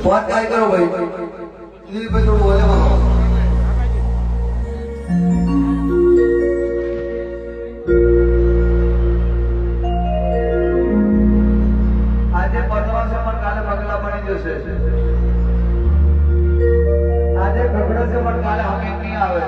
phone काय करो भाई दिल पे थोड़ा बोले मामा આજે પટવા છે પણ કાલે પગલા બની જશે આજે પકડો છે પણ કાલે હમીર નહીં આવે